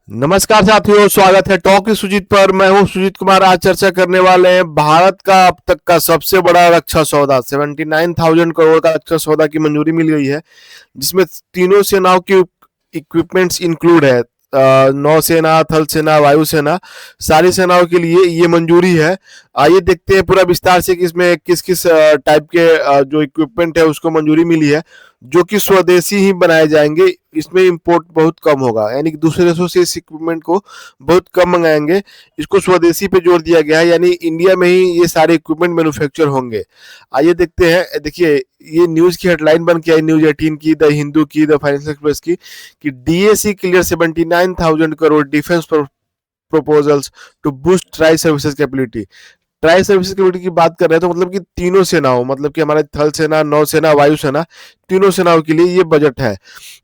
नमस्कार साथियों, स्वागत है टॉक विद सुजीत पर। मैं हूं सुजीत कुमार। आज चर्चा करने वाले हैं भारत का अब तक का सबसे बड़ा रक्षा सौदा। 79,000 करोड़ का रक्षा सौदा की मंजूरी मिल गई है, जिसमें तीनों सेनाओं की इक्विपमेंट्स इंक्लूड है। नौसेना, थल सेना, वायुसेना, सारी सेनाओं के लिए ये मंजूरी है। आइए देखते हैं पूरा विस्तार से कि इसमें किस किस टाइप के जो इक्विपमेंट है उसको मंजूरी मिली है, जो कि स्वदेशी ही बनाए जाएंगे। इसमें इंपोर्ट बहुत कम होगा, यानी कि दूसरे देशों से इस इक्विपमेंट को बहुत कम मंगाएंगे। इसको स्वदेशी पे जोर दिया गया है, यानी इंडिया में ही ये सारे इक्विपमेंट मैन्युफैक्चर होंगे। आइए देखते हैं। देखिए, ये न्यूज की हेडलाइन बन के आई न्यूज 18 की, द हिंदू की, द फाइनेंशियल एक्सप्रेस की, कि DAC clear 79,000 crore defence proposals to boost tri services capability. Tri services capability की बात कर रहे हैं तो मतलब कि तीनों सेनाओं, मतलब कि हमारे थल सेना, नौसेना, वायुसेना, तीनों सेनाओं के लिए ये बजट है।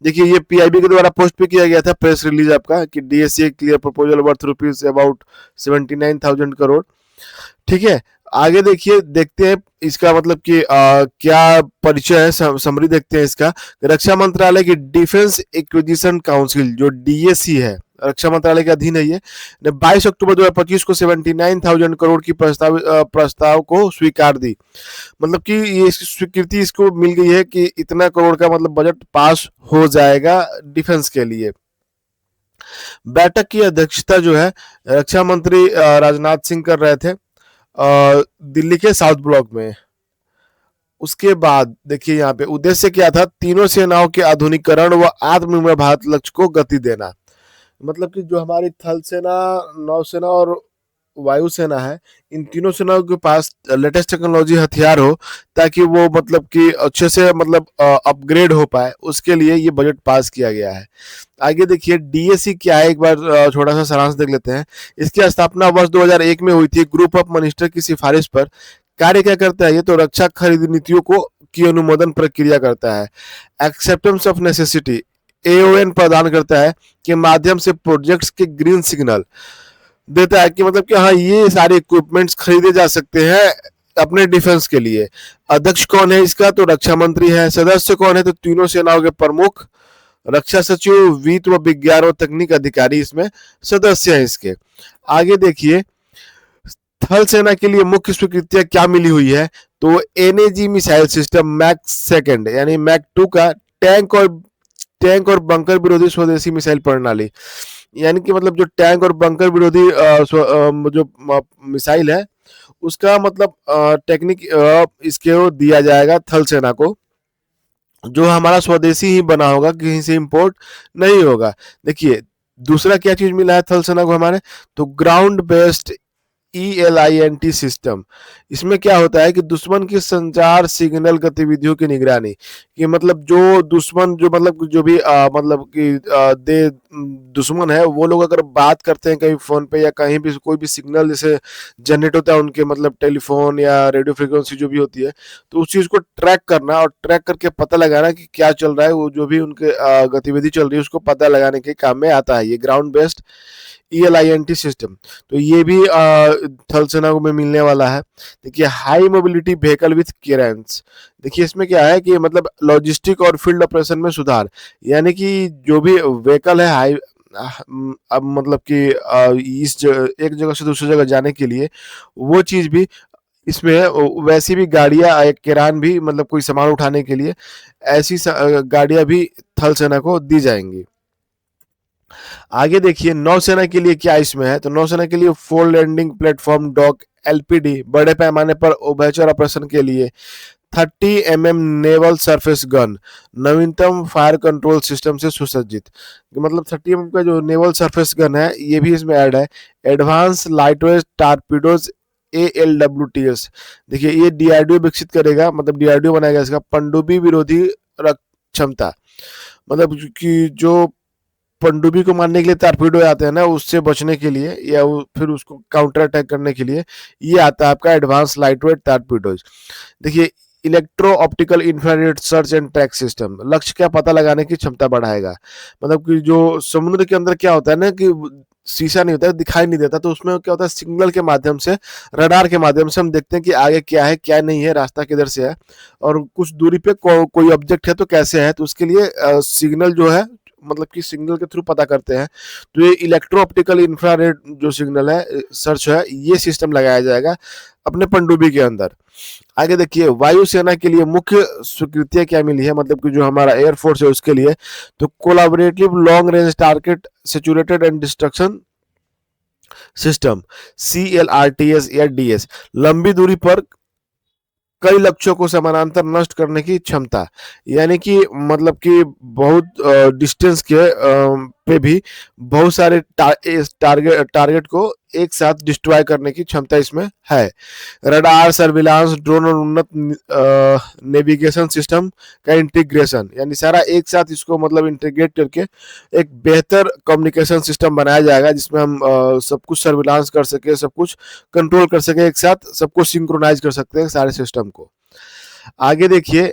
देखिए, ये पीआईबी के द्वारा पोस्ट पे किया गया था प्रेस रिलीज आपका, कि DSC clear proposal worth rupees about 79,000 crore. ठीक है, आगे देखिए, देखते हैं इसका मतलब कि क्या परिचय है, समरी देखते हैं इसका। रक्षा मंत्रालय की डिफेंस एक्विजिशन काउंसिल, जो डीएसी है, रक्षा मंत्रालय के अधीन है ये, ने 22 अक्टूबर 2025 को 79,000 करोड़ की प्रस्ताव को स्वीकार दी। मतलब कि ये स्वीकृति इसको मिल गई है कि इतना करोड़ का मतलब बजट पास हो जाएगा डिफेंस के लिए। बैठक की अध्यक्षता जो है रक्षा मंत्री राजनाथ सिंह कर रहे थे दिल्ली के साउथ ब्लॉक में। उसके बाद देखिए, यहाँ पे उद्देश्य क्या था, तीनों सेनाओं के आधुनिकीकरण व आत्मनिर्भर भारत लक्ष्य को गति देना। मतलब कि जो हमारी थल सेना, नौसेना और वायुसेना है, इन तीनों सेनाओं के पास लेटेस्ट टेक्नोलॉजी हथियार हो, ताकि वो मतलब कि अच्छे से मतलब अपग्रेड हो पाए। उसके लिए ये बजट पास किया गया है। आगे देखिए, डीएसी क्या है, एक बार थोड़ा सा सारांश देख लेते हैं। इसकी स्थापना वर्ष 2001 में हुई थी, ग्रुप ऑफ मिनिस्टर की सिफारिश पर। कार्य क्या करता है ये, तो रक्षा खरीद नीतियों को की अनुमोदन प्रक्रिया करता है। एक्सेप्टेंस ऑफ नेसेसिटी, एओएन प्रदान करता है, के माध्यम से प्रोजेक्ट्स के ग्रीन सिग्नल देता है कि मतलब कि हाँ, ये सारे इक्विपमेंट्स खरीदे जा सकते हैं अपने डिफेंस के लिए। अध्यक्ष कौन है इसका, तो रक्षा मंत्री है। सदस्य कौन है, तो तीनों सेनाओं के प्रमुख, रक्षा सचिव, वित्त व विज्ञान और तकनीक अधिकारी इसमें सदस्य हैं इसके। आगे देखिए, थल सेना के लिए मुख्य स्वीकृतियां क्या मिली हुई है, तो NAG missile system mach second यानी मैक 2 का टैंक और बंकर विरोधी स्वदेशी मिसाइल प्रणाली, यानी कि मतलब जो टैंक और बंकर विरोधी जो मिसाइल है उसका मतलब टेक्निक इसके दिया जाएगा थल सेना को, जो हमारा स्वदेशी ही बना होगा, कहीं से इंपोर्ट नहीं होगा। देखिए, दूसरा क्या चीज मिला है थल सेना को हमारे, तो ग्राउंड बेस्ड ELINT सिस्टम। इसमें क्या होता है कि दुश्मन की संचार सिग्नल गतिविधियों की निगरानी, कि मतलब जो दुश्मन जो मतलब जो भी मतलब कि दे दुश्मन है, वो लोग अगर बात करते हैं कहीं फोन पे या कहीं भी, कोई भी सिग्नल जैसे जनरेट होता है उनके मतलब टेलीफोन या रेडियो फ्रिक्वेंसी जो भी होती है, तो उस चीज को ट्रैक करना और ट्रैक करके पता लगाना कि क्या चल रहा है, वो जो भी उनके गतिविधि चल रही है उसको पता लगाने के काम में आता है ये ग्राउंड बेस्ड ELINT सिस्टम। तो ये भी थल सेना को में मिलने वाला है। देखिए, high mobility vehicle with clearance. देखिए, इसमें क्या है कि मतलब लॉजिस्टिक और फील्ड ऑपरेशन में सुधार, यानी कि जो भी व्हीकल है हाई, अब मतलब कि एक जगह से दूसरी जगह जाने के लिए, वो चीज भी इसमें है। वैसी भी गाड़ियां, किरान भी, मतलब कोई सामान उठाने के लिए ऐसी गाड़ियां भी थल सेना को दी जाएंगी। आगे देखिए, नौसेना के लिए क्या इसमें है, तो नौसेना के लिए four landing platform dock LPD, बड़े पैमाने पर उभयचर ऑपरेशन के लिए 30 mm नेवल सरफेस गन, नवीनतम फायर कंट्रोल सिस्टम से सुसज्जित। मतलब 30 mm का जो नेवल सरफेस गन है ये भी इसमें ऐड है। Advance lightweight टारपीडोज ALWTS। देखिए, ये DRDO विकसित करेगा, मतलब DRDO बनाएगा इसका पनडुब्बी विरोधी क्षमता, मतलब कि जो पनडुब्बी को मारने के लिए टारपीडो आते हैं ना, उससे बचने के लिए या फिर उसको काउंटर अटैक करने के लिए ये आता है आपका एडवांस लाइटवेट टारपीडोज। देखिए, electro optical infrared search and track system, लक्ष्य का पता लगाने की क्षमता बढ़ाएगा। मतलब कि जो समुद्र के अंदर क्या होता है ना, कि शीशा नहीं होता है, दिखाई नहीं देता, तो उसमें क्या होता है, सिग्नल के माध्यम से, रडार के माध्यम से हम देखते हैं कि आगे क्या है क्या नहीं है, रास्ता किधर से है, और कुछ दूरी पे कोई ऑब्जेक्ट है तो कैसे है, तो उसके लिए सिग्नल जो है मतलब कि सिग्नल के थ्रू पता करते हैं, तो ये इलेक्ट्रो ऑप्टिकल इंफ्रारेड जो सिग्नल है सर्च है, ये सिस्टम लगाया जाएगा अपने पनडुब्बी के अंदर। आगे देखिए वायुसेना के लिए मुख्य स्वीकृतियां क्या मिली है, मतलब कि जो हमारा एयरफोर्स है उसके लिए, तो collaborative long range target saturated and destruction system, CLRTS या DS, लंबी दूरी पर कई लक्ष्यों को समानांतर नष्ट करने की क्षमता, यानी कि मतलब कि बहुत डिस्टेंस के पे भी बहुत सारे टारगेट को एक साथ डिस्ट्रॉय करने की क्षमता इसमें है। रडार, सर्विलांस, ड्रोन और उन्नत नेविगेशन सिस्टम का इंटीग्रेशन, यानी सारा एक साथ इसको मतलब इंटीग्रेट करके एक बेहतर कम्युनिकेशन सिस्टम बनाया जाएगा, जिसमें हम सब कुछ सर्विलांस कर सके, सब कुछ कंट्रोल कर सके, एक साथ सबको सिंक्रोनाइज कर सकते हैं सारे सिस्टम को। आगे देखिए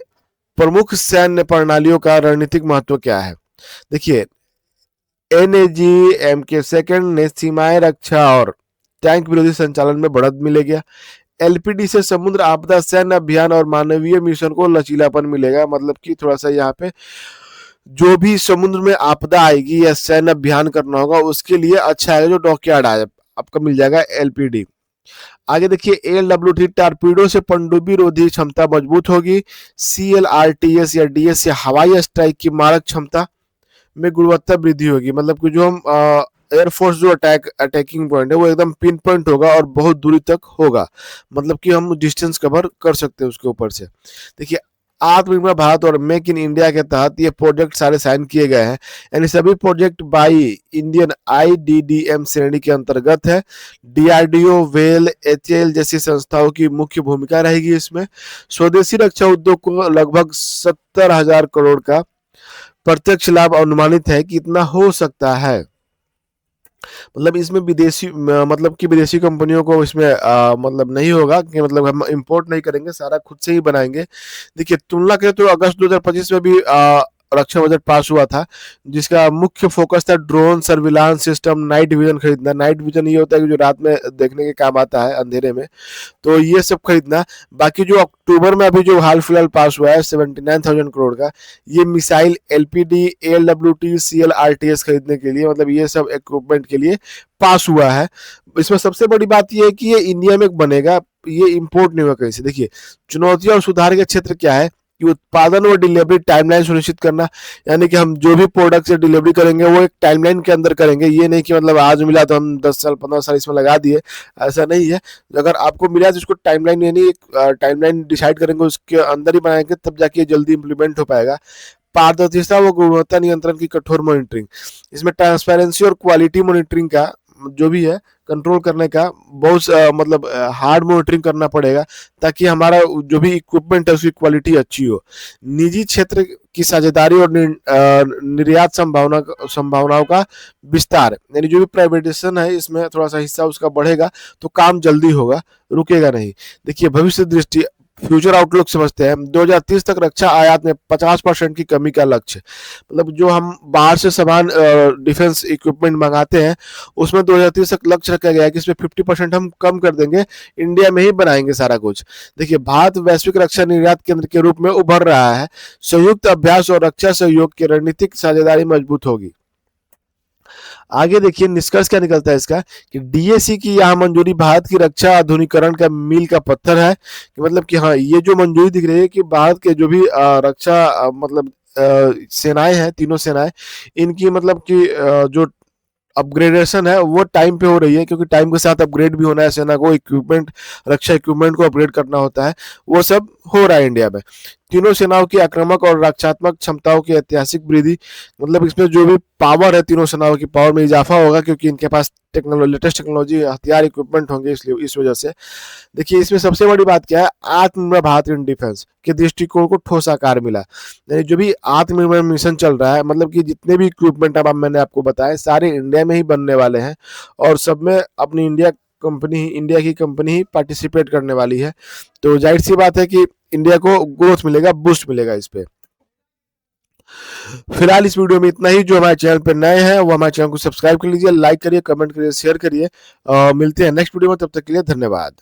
प्रमुख सैन्य प्रणालियों का रणनीतिक महत्व क्या है। देखिए NAGM के सेकंड ने सीमाएं रक्षा और टैंक विरोधी संचालन में बढ़त मिलेगा। LPD से समुद्र आपदा सैन्य अभियान और मानवीय मिशन को लचीलापन मिलेगा, मतलब कि थोड़ा सा यहाँ पे जो भी समुद्र में आपदा आएगी या सैन्य अभियान करना होगा उसके लिए अच्छा है जो डॉकयार्ड आए आपका मिल जाएगा LPD। आगे देखिए ALWT टारपीडो से पनडुब्बी रोधी क्षमता मजबूत होगी। CLRTS या DS से हवाई स्ट्राइक की मारक क्षमता में गुणवत्ता वृद्धि होगी, मतलब कि जो हम एयरफोर्स जो अटैकिंग पॉइंट है वो एकदम पिन पॉइंट होगा और बहुत दूरी तक होगा, मतलब कि हम डिस्टेंस कवर कर सकते हैं उसके ऊपर से। देखिए आत्मनिर्भर भारत और मेक इन इंडिया के तहत ये प्रोजेक्ट सारे साइन किए गए हैं, यानी सभी प्रोजेक्ट बाई इंडियन IDDM श्रेणी के अंतर्गत है। DRDO, वेल, HAL जैसी संस्थाओं की मुख्य भूमिका रहेगी इसमें। स्वदेशी रक्षा उद्योग को लगभग 70,000 करोड़ का प्रत्यक्ष लाभ अनुमानित है कि इतना हो सकता है, मतलब इसमें विदेशी मतलब कि विदेशी कंपनियों को इसमें मतलब नहीं होगा कि मतलब हम इंपोर्ट नहीं करेंगे, सारा खुद से ही बनाएंगे। देखिए तुलना करें तो अगस्त 2025 में भी रक्षा बजट पास हुआ था, जिसका मुख्य फोकस था drone, surveillance system, night vision खरीदना। नाइट विजन ये होता है कि जो रात में देखने के काम आता है अंधेरे में, तो ये सब खरीदना। बाकी जो अक्टूबर में अभी जो हाल फिलहाल पास हुआ है 79,000 करोड़ का, ये मिसाइल, LPD, ALWT, CLRTS खरीदने के लिए, मतलब ये सब इक्विपमेंट के लिए पास हुआ है। इसमें सबसे बड़ी बात यह है कि ये इंडिया में बनेगा, ये इंपोर्ट नहीं होगा कहीं से। देखिए चुनौतियां और सुधार के क्षेत्र क्या है कि उत्पादन और डिलीवरी टाइमलाइन सुनिश्चित करना, यानी कि हम जो भी प्रोडक्ट से डिलीवरी करेंगे वो एक टाइमलाइन के अंदर करेंगे, ये नहीं कि मतलब आज मिला तो हम 10 साल 15 साल इसमें लगा दिए, ऐसा नहीं है। अगर आपको मिला तो उसको टाइमलाइन, यानी एक टाइमलाइन डिसाइड करेंगे, उसके अंदर ही बनाएंगे, तब जाके जल्दी इंप्लीमेंट हो पाएगा। पारदर्शिता व गुणवत्ता नियंत्रण की कठोर मॉनिटरिंग, इसमें ट्रांसपेरेंसी और क्वालिटी मॉनिटरिंग का जो भी है कंट्रोल करने का बहुत मतलब हार्ड मॉनिटरिंग करना पड़ेगा, ताकि हमारा जो भी इक्विपमेंट है उसकी क्वालिटी अच्छी हो। निजी क्षेत्र की साझेदारी और निर्यात संभावनाओं का विस्तार, यानी जो भी प्राइवेटाइजेशन है इसमें थोड़ा सा हिस्सा उसका बढ़ेगा तो काम जल्दी होगा, रुकेगा नहीं। देखिए भविष्य दृष्टि, फ्यूचर आउटलुक समझते हैं। 2030 तक रक्षा आयात में 50% की कमी का लक्ष्य, मतलब जो हम बाहर से सामान डिफेंस इक्विपमेंट मंगाते हैं उसमें 2030 तक लक्ष्य रखा गया है कि इसमें 50% हम कम कर देंगे, इंडिया में ही बनाएंगे सारा कुछ। देखिए भारत वैश्विक रक्षा निर्यात केंद्र के रूप में उभर रहा है। संयुक्त अभ्यास और रक्षा सहयोग की रणनीतिक साझेदारी मजबूत होगी। आगे देखिए निष्कर्ष क्या निकलता है इसका कि DAC की यहाँ मंजूरी भारत की रक्षा आधुनिकीकरण का मील का पत्थर है, कि मतलब कि हाँ ये जो मंजूरी दिख रही है कि भारत के जो भी रक्षा मतलब सेनाएं हैं, तीनों सेनाएं, इनकी मतलब कि जो अपग्रेडेशन है वो टाइम पे हो रही है, क्योंकि टाइम के साथ अपग्रेड भी होना है, सेना को इक्विपमेंट, रक्षा इक्विपमेंट को अपग्रेड करना होता है, वो सब हो रहा है इंडिया में। तीनों सेनाओं की आक्रामक और रक्षात्मक क्षमताओं की ऐतिहासिक वृद्धि, मतलब इसमें जो भी पावर है तीनों सेनाओं की पावर में इजाफा होगा, क्योंकि इनके पास टेक्नोलॉजी, लेटेस्ट टेक्नोलॉजी, हथियार, इक्विपमेंट होंगे, इसलिए इस वजह से। देखिए इसमें सबसे बड़ी बात क्या है, आत्मनिर्भर भारत इन डिफेंस के दृष्टिकोण को ठोस आकार मिला, यानी जो भी आत्मनिर्भर मिशन चल रहा है, मतलब कि जितने भी इक्विपमेंट अब मैंने आपको बताए सारे इंडिया में ही बनने वाले हैं, और सब में अपनी इंडिया की कंपनी ही पार्टिसिपेट करने वाली है। तो जाहिर सी बात है कि इंडिया को ग्रोथ मिलेगा, बूस्ट मिलेगा इस पे। फिलहाल इस वीडियो में इतना ही। जो हमारे चैनल पर नए हैं वो हमारे चैनल को सब्सक्राइब कर लीजिए, लाइक करिए, कमेंट करिए, शेयर करिए। मिलते हैं नेक्स्ट वीडियो में, तब तक के लिए धन्यवाद।